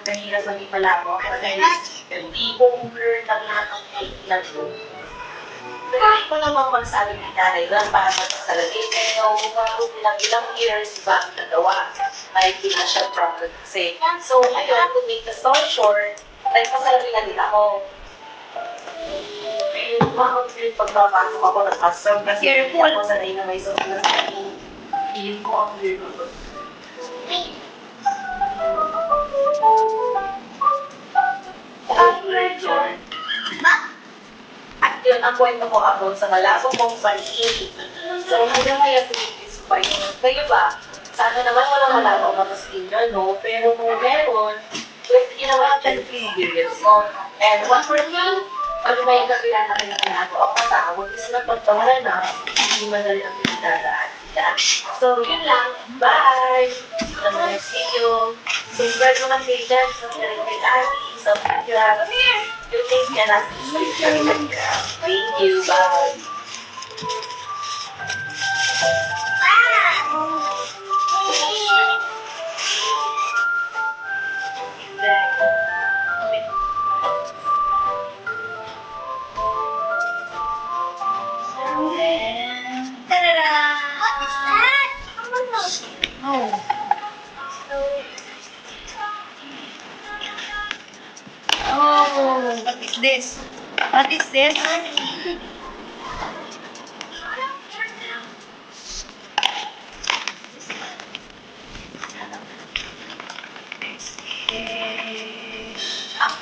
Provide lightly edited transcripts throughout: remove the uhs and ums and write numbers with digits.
Kanina maging malabo. Dahil tipong learn ng lahat ng kailan ko. Pero hindi ko naman magsabi ni nanay lang para magsalagay. Pero ilang years ba ang nagawa? May financial problem kasi. So, ayun, to make the story short, nagpasalagay na din ako. Yung mga pagpapasok ako ng custom kasi hindi ako sanay na may sobrang feeling ko ang weird ako. At yun, ang kwento ko ako sa malabong mong paningin. So, hanggang ngayon, tumitis pa yun. Kayo ba? Sana naman walang malabong matasin yun, no? Pero kung meron, with ginawa ka experience mo. And one for me, pag may kapilan na kayo na ako, ang matawag is napagtawanan na, hindi madali ang pinagdadaan. So, yun lang. Bye! Until the next video. Subscribe naman kay Jen, subscribe kay Ari, subscribe kay Ari. You think can ask Thank you. Bye. Oh, what is this? What is this?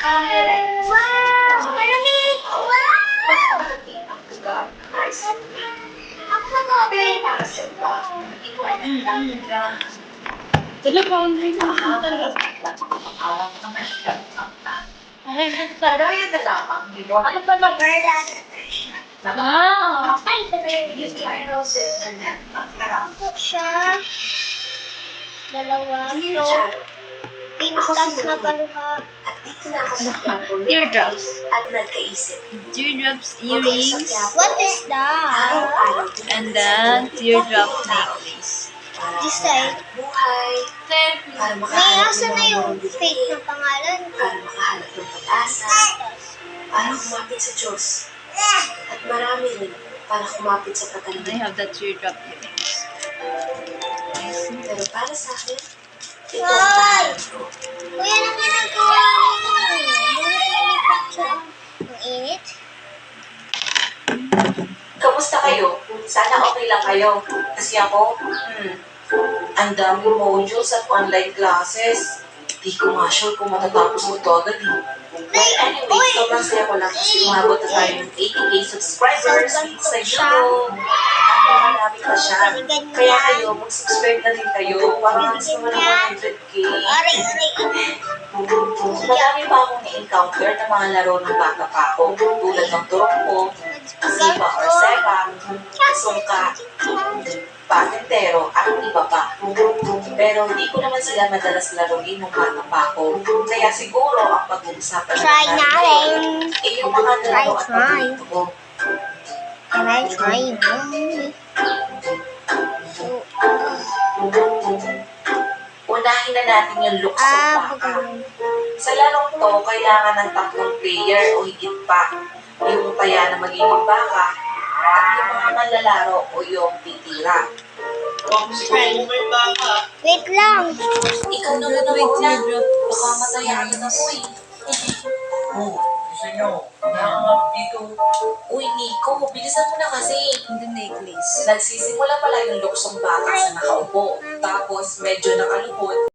Wow! Marami! Wow! Ako nag-open. Talaga, online na ako talaga. Ay, sarap. Ano ba mag-garland? Wow! Ako siya. Dalawa. So, pintas na paruha. Teardrops. At nagkaisip. Teardrops earrings. What is that? Araw-araw And then, teardrop necklace. This side. buhay. Para May makahanap asa ng na mga yung marunong fake na pangalan ko. para makahanap ng pag-asa, para kumapit sa Diyos. At marami rin para kumapit sa And I katanungan. have the teardrop earrings. Pero para sa akin, ito ang pangalan ko. Kuya, ano ginagawa mo? Lumilipat siya. Ang init. Kamusta kayo? Sana okay lang kayo. Kasi ako, ang daming modules at online classes. Di ko nga sure kung matatapos ko ito agad eh. Well, anyway, sobrang saya ko lang kasi umabot na tayo ng 80k subscribers dito sa YouTube. At marami pa siya. Kaya kayo, mag-subscribe na rin kayo para mas naman ng 100k. Aray, aray, aray. Madami pa akong na-encounter na mga laro ng bata pa ako. Tulad ng turokpo, sipa or sepa, sungka, patintero, at iba pa. Pero hindi ko naman sila madalas laruin nung bata pa ako. Kaya siguro ang pag-uusapan Try natin. yung mga laro at paborito ko. Can I try now? Unahin na natin yung looks ng baka. Pagkakas. Sa larong to, kailangan ng 3 player o higit pa. Yung kaya na magiging baka, at yung mga manlalaro o yung titira. Wait lang. Ikaw na muna muna. Baka matayan na ako eh. Gusto nyo, nakakap dito. Uy, Nico, bilisan mo na kasi. And the necklace. Nagsisimula pala yung luksong baka sa nakaupo. Tapos medyo nakalupot.